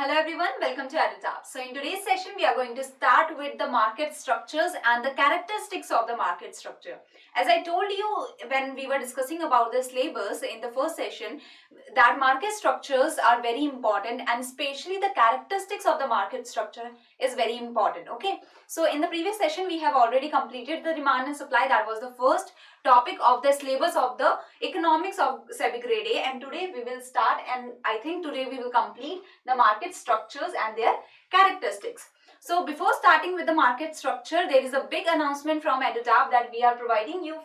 Hello everyone, welcome to EduTap. So in today's session, we are going to start with the market structures and the characteristics of the market structure. As I told you when we were discussing about the syllabus in the first session, that market structures are very important and especially the characteristics of the market structure is very important. Okay, so in the previous session, we have already completed the demand and supply. That was the first topic of the syllabus of the economics of SEBI grade A, and today we will start, and I think today we will complete the market structures and their characteristics. So before starting with the market structure, there is a big announcement from EduTap that we are providing you,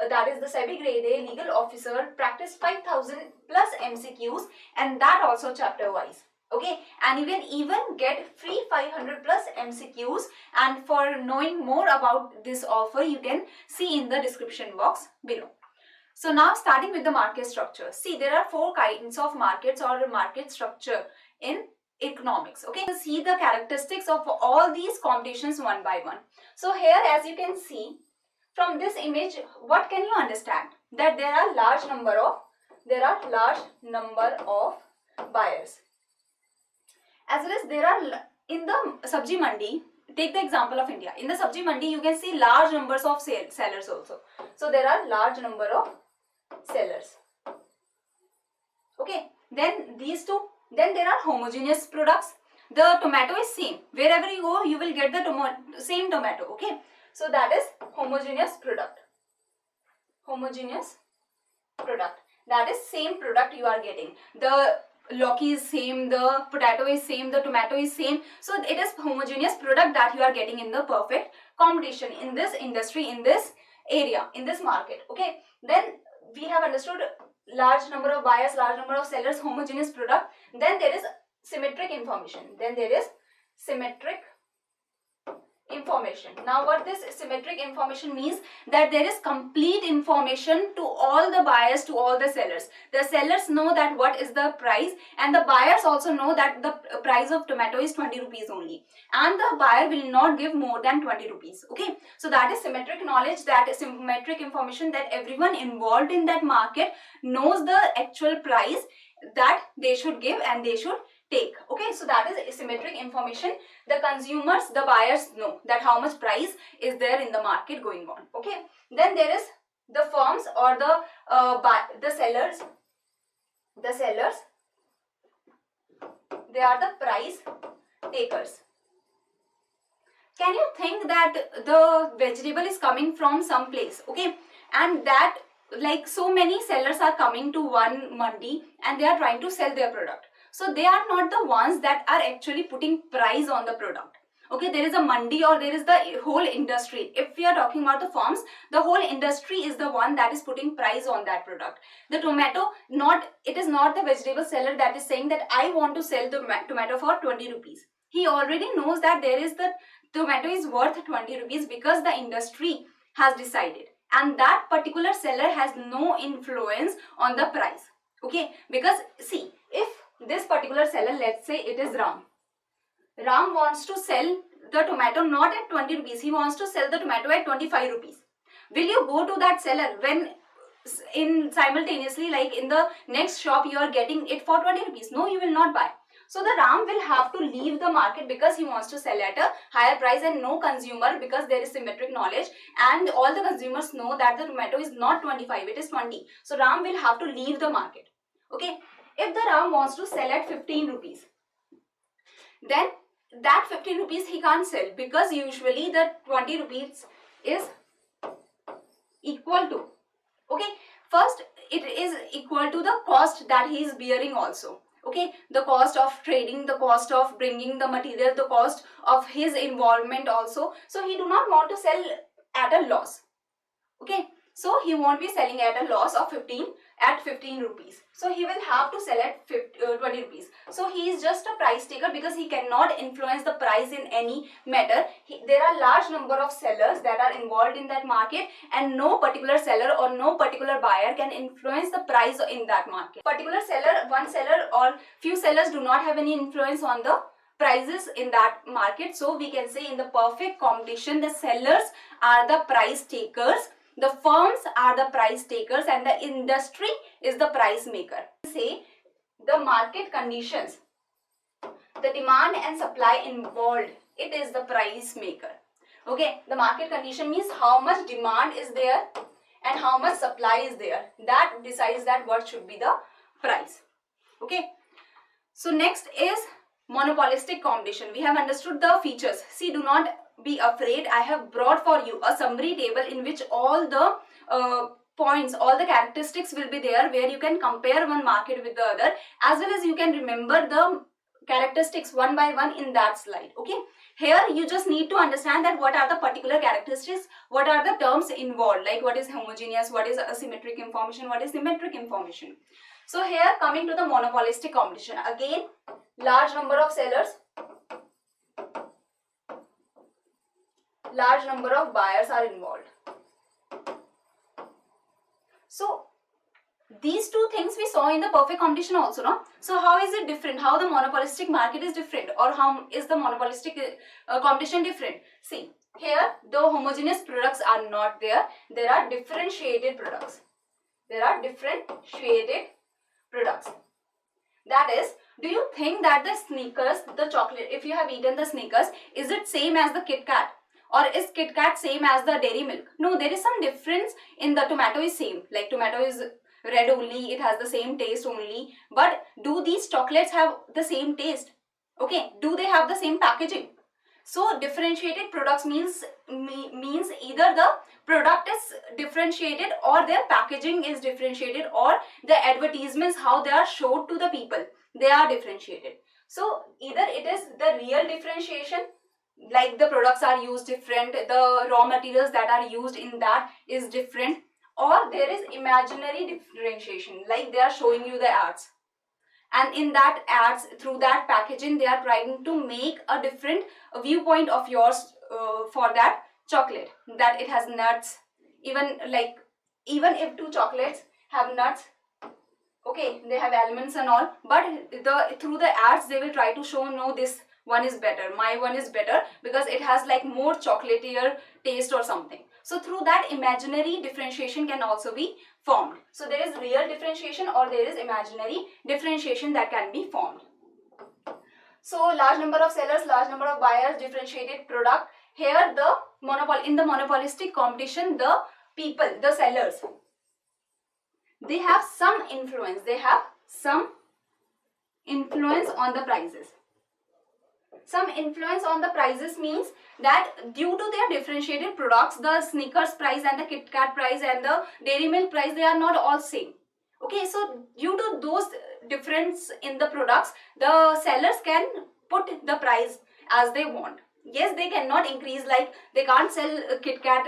that is the SEBI grade A legal officer practice 5000 plus MCQs, and that also chapter wise. Okay, and you can even get free 500 plus MCQs, and for knowing more about this offer you can see in the description box below. So now starting with the market structure. See, there are four kinds of markets or market structure in economics. Okay, see the characteristics of all these competitions one by one. So here, as you can see from this image, what can you understand? That there are large number of buyers, as well as there are in the sabji mandi. Take the example of India. In the sabji mandi, you can see large numbers of sellers also. So there are large number of sellers. Okay, then these two. Then there are homogeneous products. The tomato is same. Wherever you go, you will get the same tomato. Okay, so that is homogeneous product. Homogeneous product. That is same product you are getting. The Loki is same, the potato is same, the tomato is same. So it is homogeneous product that you are getting in the perfect competition in this industry, in this area, in this market. Okay, then we have understood large number of buyers, large number of sellers, homogeneous product. Then there is symmetric information. Now what this symmetric information means, that there is complete information to all the buyers, to all the sellers. The sellers know that what is the price, and the buyers also know that the price of tomato is 20 rupees only, and the buyer will not give more than 20 rupees. Okay, so that is symmetric knowledge, that is symmetric information, that everyone involved in that market knows the actual price that they should give and they should take. Okay, so that is symmetric information. The consumers, the buyers know that how much price is there in the market going on. Okay, then there is the firms or the sellers. The sellers, they are the price takers. Can you think that the vegetable is coming from some place? Okay, and that like so many sellers are coming to one mandi and they are trying to sell their product. So they are not the ones that are actually putting price on the product. Okay, there is a mandi or there is the whole industry. If we are talking about the farms, the whole industry is the one that is putting price on that product. The tomato, it is not the vegetable seller that is saying that I want to sell the tomato for 20 rupees. He already knows that there is the tomato is worth 20 rupees because the industry has decided, and that particular seller has no influence on the price. Okay, because see, if this particular seller, let's say it is Ram wants to sell the tomato not at 20 rupees, he wants to sell the tomato at 25 rupees. Will you go to that seller when in simultaneously, like in the next shop, you are getting it for 20 rupees? No, you will not buy. So the Ram will have to leave the market because he wants to sell at a higher price, and no consumer, because there is symmetric knowledge and all the consumers know that the tomato is not 25, it is 20. So Ram will have to leave the market. Okay, if the Ram wants to sell at 15 rupees, then that 15 rupees he can't sell, because usually the 20 rupees is equal to, okay, first it is equal to the cost that he is bearing also. Okay, the cost of trading, the cost of bringing the material, the cost of his involvement also. So he do not want to sell at a loss. Okay, so he won't be selling at a loss of 15 rupees. So he will have to sell at 20 rupees. So he is just a price taker because he cannot influence the price in any matter. There are large number of sellers that are involved in that market, and no particular seller or no particular buyer can influence the price in that market. Particular seller, one seller or few sellers do not have any influence on the prices in that market. So we can say in the perfect competition, the sellers are the price takers, the firms are the price takers, and the industry is the price maker. Say the market conditions the demand and supply involved, it is the price maker. Okay, the market condition means how much demand is there and how much supply is there. That decides that what should be the price. Okay, so next is monopolistic competition. We have understood the features. See, do not be afraid. I have brought for you a summary table in which all the points, all the characteristics will be there, where you can compare one market with the other, as well as you can remember the characteristics one by one in that slide. Okay, here you just need to understand that what are the particular characteristics, what are the terms involved, like what is homogeneous, what is asymmetric information, what is symmetric information. So here, coming to the monopolistic competition, again large number of sellers, large number of buyers are involved. So these two things we saw in the perfect competition also, no? So how is it different? How the monopolistic market is different, or how is the monopolistic competition different? See, here the homogeneous products are not there. There are differentiated products. There are differentiated products. That is, do you think that the Snickers, the chocolate, if you have eaten the Snickers, is it same as the Kit Kat? Or is Kit Kat same as the Dairy Milk? No, there is some difference in the tomato is same. Like tomato is red only, it has the same taste only. But do these chocolates have the same taste? Okay, do they have the same packaging? So differentiated products means either the product is differentiated, or their packaging is differentiated, or the advertisements, how they are showed to the people, they are differentiated. So either it is the real differentiation, like the products are used different, the raw materials that are used in that is different, or there is imaginary differentiation, like they are showing you the ads, and in that ads, through that packaging, they are trying to make a different viewpoint of yours for that chocolate, that it has nuts, even if two chocolates have nuts, okay, they have almonds and all, but through the ads they will try to show, no, this one is better, my one is better, because it has like more chocolatier taste or something. So through that, imaginary differentiation can also be formed. So there is real differentiation, or there is imaginary differentiation that can be formed. So large number of sellers, large number of buyers, differentiated product. Here in the monopolistic competition, the people, the sellers, they have some influence. They have some influence on the prices. Some influence on the prices means that due to their differentiated products, the Snickers price and the Kit Kat price and the Dairy Milk price, they are not all same. Okay, so due to those difference in the products, the sellers can put the price as they want. Yes, they cannot increase, like they can't sell Kit Kat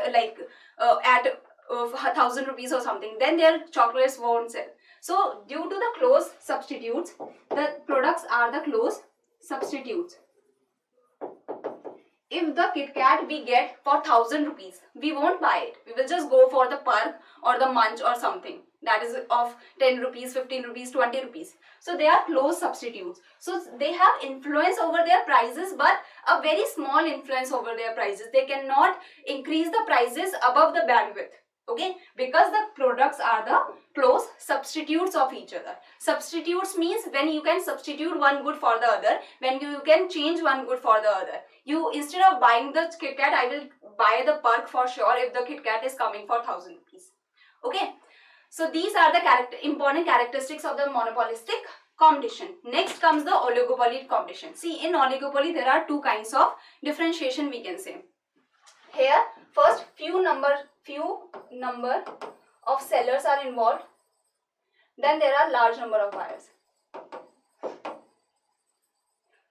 at 1,000 rupees or something, then their chocolates won't sell. So due to the close substitutes, the products are the close substitutes. If the Kit Kat we get for 1,000 rupees, we won't buy it. We will just go for the Perk or the Munch or something that is of 10 rupees, 15 rupees, 20 rupees. So they are close substitutes. So they have influence over their prices, but a very small influence over their prices. They cannot increase the prices above the bandwidth. Okay, because the products are the close substitutes of each other. Substitutes means when you can substitute one good for the other, when you can change one good for the other. You, instead of buying the Kit Kat, I will buy the Perk for sure if the Kit Kat is coming for 1,000 rupees. Okay, so these are the important characteristics of the monopolistic competition. Next comes the oligopoly competition. See, in oligopoly there are two kinds of differentiation, we can say. Here, first few number of sellers are involved, then there are large number of buyers.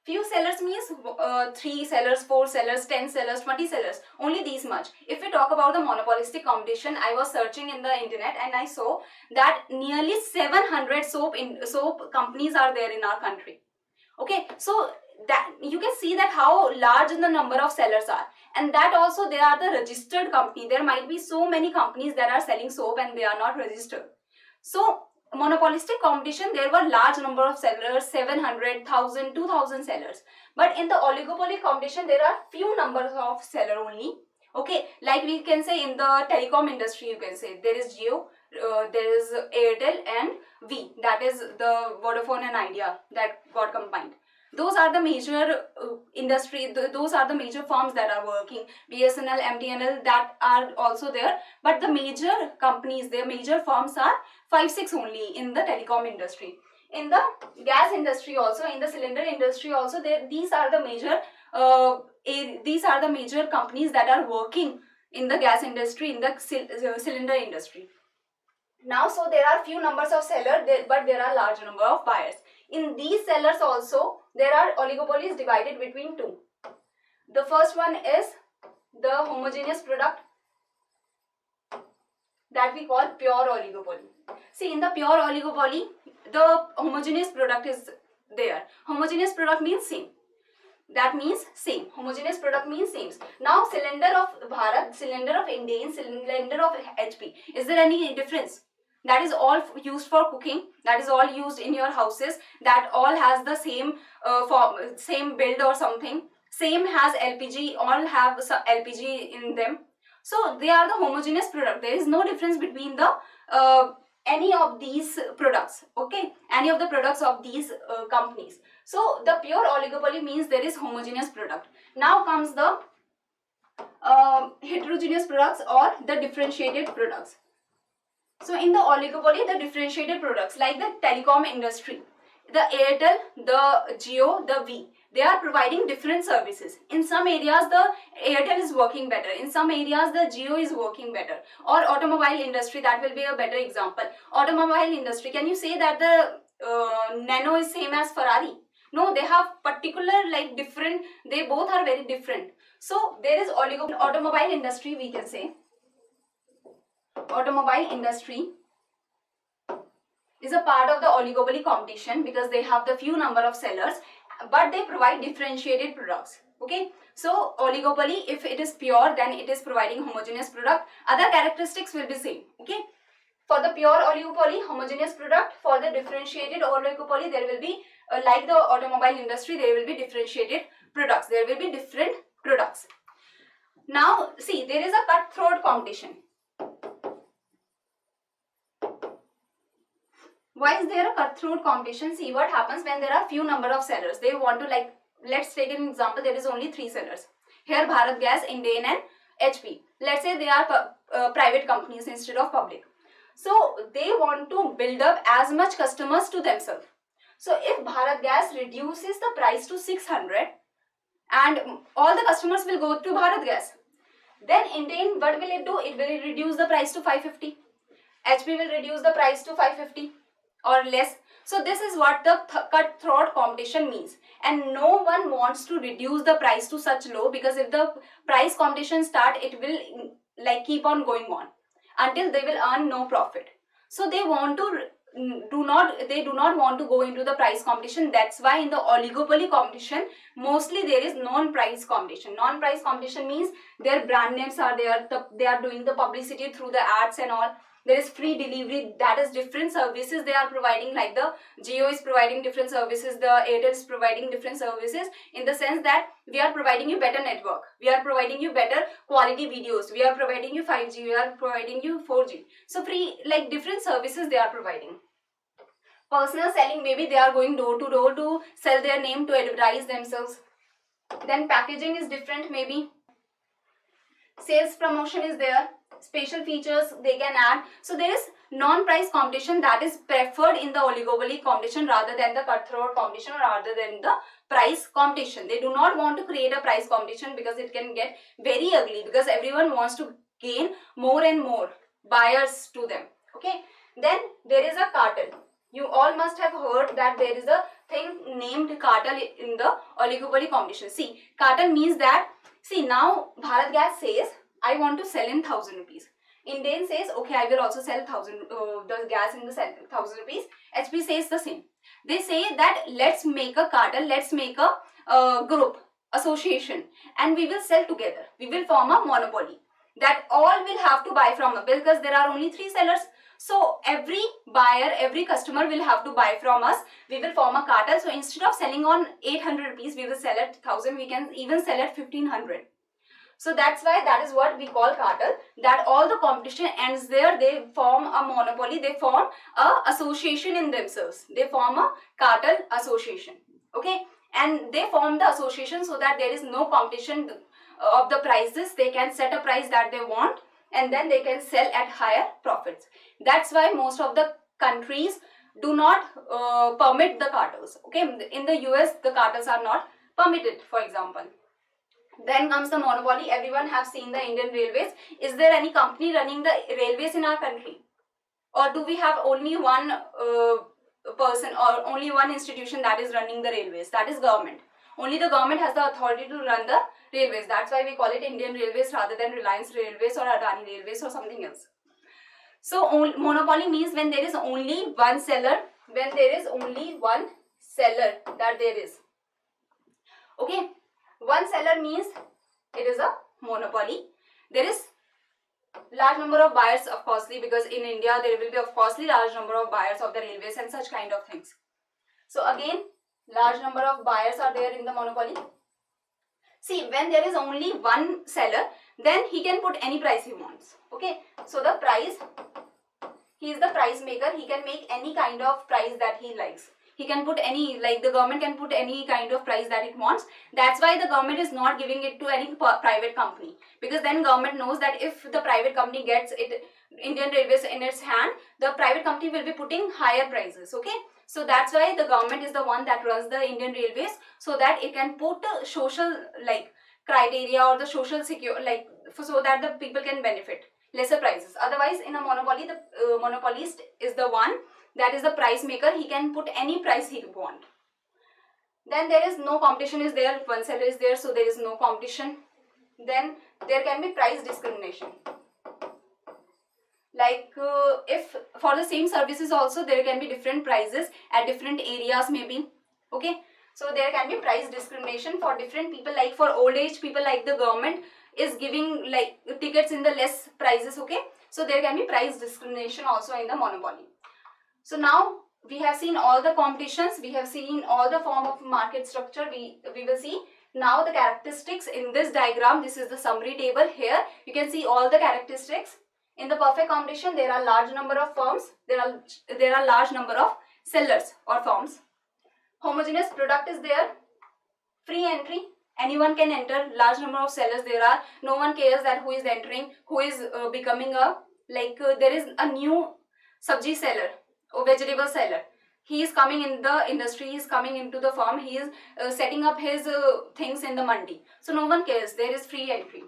Few sellers means 3 sellers, 4 sellers, 10 sellers, 20 sellers, only these much. If we talk about the monopolistic competition, I was searching in the internet and I saw that nearly 700 soap companies are there in our country. Okay, so that you can see that how large the number of sellers are, and that also they are the registered company. There might be so many companies that are selling soap and they are not registered. So monopolistic competition, there were large number of sellers, 700, 1,000, 2,000 sellers. But in the oligopoly competition, there are few numbers of seller only. Okay, like we can say in the telecom industry, you can say there is Jio, there is Airtel and V, that is the Vodafone and Idea that got combined. Those are the major industry, those are the major firms that are working. BSNL, MTNL, that are also there, but the major companies, the major firms are 5-6 only in the telecom industry. In the gas industry also, in the cylinder industry also, these are the major companies that are working in the gas industry, in the cylinder industry. Now, so there are few numbers of sellers, but there are large number of buyers. In these sellers also, there are oligopolies divided between two. The first one is the homogeneous product, that we call pure oligopoly. See, in the pure oligopoly, the homogeneous product is there. Homogeneous product means same. That means same. Homogeneous product means same. Now, cylinder of Bharat, cylinder of Indian, cylinder of HP. Is there any difference? That is all used for cooking. That is all used in your houses. That all has the same same build or something. Same has LPG. All have LPG in them. So they are the homogeneous product. There is no difference between the any of these products. Okay, any of the products of these companies. So the pure oligopoly means there is homogeneous product. Now comes the heterogeneous products or the differentiated products. So in the oligopoly, the differentiated products like the telecom industry, the Airtel, the Jio, the V, they are providing different services. In some areas, the Airtel is working better. In some areas, the Jio is working better. Or automobile industry, that will be a better example. Automobile industry, can you say that the Nano is same as Ferrari? No, they have particular like different, they both are very different. So there is automobile industry, we can say. Automobile industry is a part of the oligopoly competition because they have the few number of sellers, but they provide differentiated products. Okay, so oligopoly, if it is pure, then it is providing homogeneous product. Other characteristics will be same. Okay, for the pure oligopoly, homogeneous product. For the differentiated oligopoly, there will be like the automobile industry, there will be differentiated products. There will be different products. Now see, there is a cutthroat competition. Why is there a cutthroat competition? See what happens when there are few number of sellers. They want to, like, let's take an example. There is only 3 sellers. Here Bharat Gas, Indian and HP. Let's say they are private companies instead of public. So they want to build up as much customers to themselves. So if Bharat Gas reduces the price to 600 and all the customers will go to Bharat Gas, then Indian, what will it do? It will reduce the price to 550. HP will reduce the price to 550 or less. So this is what the cutthroat competition means, and no one wants to reduce the price to such low, because if the price competition start, it will like keep on going on until they will earn no profit. So they want to do not want to go into the price competition. That's why in the oligopoly competition, mostly there is non-price competition. Non-price competition means their brand names are there, they are doing the publicity through the ads and all. There is free delivery, that is different services they are providing, like the Jio is providing different services, the Airtel is providing different services, in the sense that we are providing you better network, we are providing you better quality videos, we are providing you 5G, we are providing you 4G. So free, like different services they are providing. Personal selling, maybe they are going door to door to sell their name, to advertise themselves. Then packaging is different, maybe. Sales promotion is there. Special features they can add. So there is non-price competition that is preferred in the oligopoly competition rather than the cutthroat competition, or rather than the price competition. They do not want to create a price competition because it can get very ugly, because everyone wants to gain more and more buyers to them. Okay, then there is a cartel. You all must have heard that there is a thing named cartel in the oligopoly competition. See, cartel means that, see, now Bharat Gas says, I want to sell in 1,000 rupees. Indian says, okay, I will also sell the gas in the 1,000 rupees. HP says the same. They say that let's make a cartel, let's make a group, association, and we will sell together. We will form a monopoly that all will have to buy from us, because there are only 3 sellers. So every buyer, every customer will have to buy from us. We will form a cartel. So instead of selling on 800 rupees, we will sell at 1,000. We can even sell at 1,500. So that's why that is what we call cartel, that all the competition ends there. They form a monopoly, they form a association in themselves. They form a cartel association. Okay, and they form the association so that there is no competition of the prices. They can set a price that they want, and then they can sell at higher profits. That's why most of the countries do not permit the cartels. Okay, in the US the cartels are not permitted, for example. Then comes the monopoly. Everyone have seen the Indian Railways. Is there any company running the railways in our country, or do we have only one person or only one institution that is running the railways? That is government. Only the government has the authority to run the railways. That's why we call it Indian Railways rather than Reliance Railways or Adani Railways or something else. So monopoly means when there is only one seller, when there is only one seller that there is. Okay, one seller means it is a monopoly. There is large number of buyers, of course, because in India there will be of course large number of buyers of the railways and such kind of things. So again, large number of buyers are there in the monopoly. See, when there is only one seller, then he can put any price he wants. Okay, so the price, he is the price maker. He can make any kind of price that he likes. He can put any, like the government can put any kind of price that it wants. That's why the government is not giving it to any private company, because then government knows that if the private company gets it, Indian Railways in its hand, the private company will be putting higher prices. Okay, so that's why the government is the one that runs the Indian Railways, so that it can put social like criteria or the social secure like so that the people can benefit lesser prices. Otherwise, in a monopoly, the monopolist is the one that is the price maker. He can put any price he want. Then there is no competition is there. One seller is there, so there is no competition. Then there can be price discrimination. Like if for the same services also there can be different prices at different areas maybe. Okay, so there can be price discrimination for different people. Like for old age people, like the government is giving like tickets in the less prices. Okay, so there can be price discrimination also in the monopoly. So now we have seen all the competitions, we have seen all the form of market structure. We will see now the characteristics in this diagram. This is the summary table. Here you can see all the characteristics. In the perfect competition, there are large number of firms, there are large number of sellers or firms. Homogeneous product is there, free entry, anyone can enter, large number of sellers there are, no one cares that who is entering, who is becoming a, like there is a new sabji seller or vegetable seller. He is coming in the industry, he is coming into the farm, he is setting up his things in the mandi. So no one cares, there is free entry.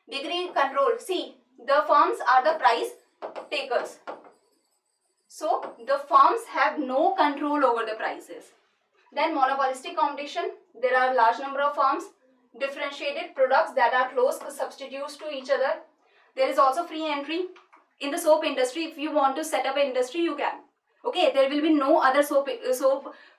Degree control, see, the firms are the price takers. So the firms have no control over the prices. Then monopolistic competition, there are large number of firms, differentiated products that are close substitutes to each other. There is also free entry. In the soap industry, if you want to set up an industry, you can. Okay, there will be no other soap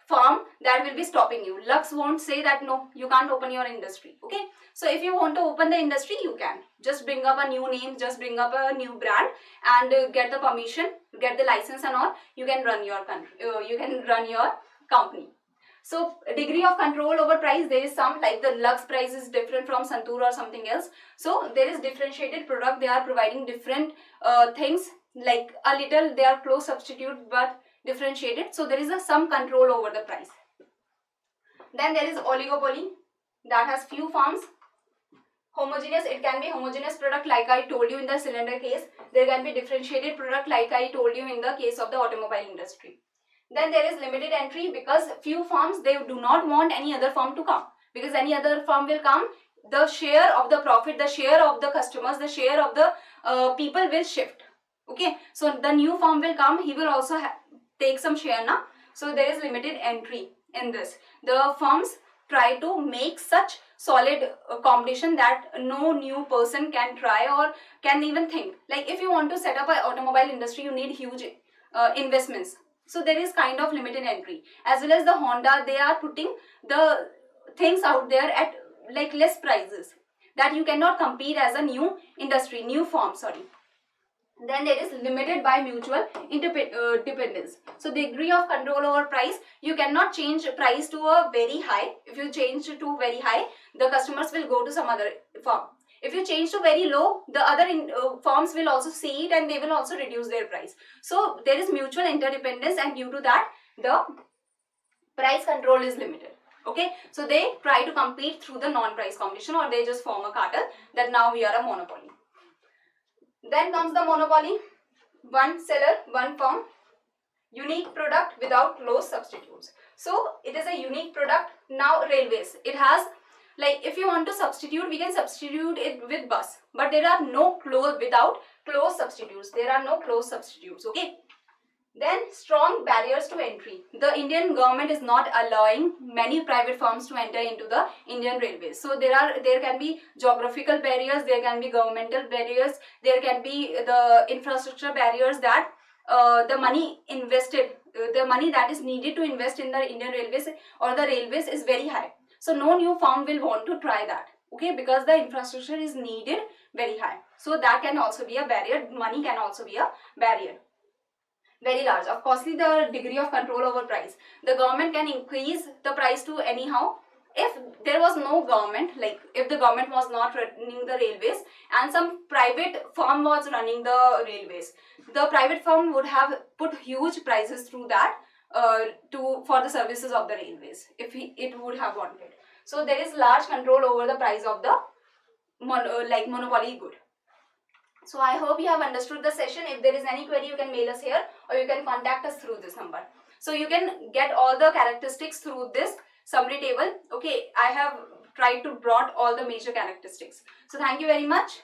firm that will be stopping you. Lux won't say that no, you can't open your industry. Okay, so if you want to open the industry, you can just bring up a new name, just bring up a new brand and get the permission, get the license and all. You can run your country, you can run your company. So degree of control over price, there is some, like the Lux price is different from Santoor or something else. So there is differentiated product, they are providing different things, like a little they are close substitute but differentiated. So there is some control over the price. Then there is oligopoly, that has few firms. Homogeneous, it can be homogeneous product like I told you in the cylinder case. There can be differentiated product like I told you in the case of the automobile industry. Then there is limited entry, because few firms, they do not want any other firm to come, because any other firm will come, the share of the profit, the share of the customers, the share of the people will shift. Okay, so the new firm will come, he will also take some share now. So there is limited entry in this. The firms try to make such solid competition that no new person can try or can even think. Like if you want to set up an automobile industry, you need huge investments. So there is kind of limited entry. As well as the Honda, they are putting the things out there at like less prices that you cannot compete as a new industry, new firm, sorry. Then there is limited by mutual dependence. So degree of control over price, you cannot change price to a very high. If you change to very high, the customers will go to some other firm. If you change to very low, the other firms will also see it and they will also reduce their price. So there is mutual interdependence, and due to that, the price control is limited. Okay, so they try to compete through the non-price competition, or they just form a cartel that now we are a monopoly. Then comes the monopoly. One seller, one firm, unique product without close substitutes. So it is a unique product. Now railways, it has, like, if you want to substitute, we can substitute it with bus, but there are no close, without close substitutes, there are no close substitutes. Okay, then strong barriers to entry. The Indian government is not allowing many private firms to enter into the Indian railways. So there can be geographical barriers, there can be governmental barriers, there can be the infrastructure barriers, that the money invested, the money that is needed to invest in the Indian railways or the railways is very high. So no new firm will want to try that. Okay, because the infrastructure is needed very high. So that can also be a barrier. Money can also be a barrier. Very large. Of course, the degree of control over price. The government can increase the price to anyhow. If there was no government, like if the government was not running the railways and some private firm was running the railways, the private firm would have put huge prices through that for the services of the railways, if it would have wanted. So there is large control over the price of the monopoly good. So I hope you have understood the session. If there is any query, you can mail us here or you can contact us through this number. So you can get all the characteristics through this summary table. Okay, I have tried to brought all the major characteristics. So thank you very much.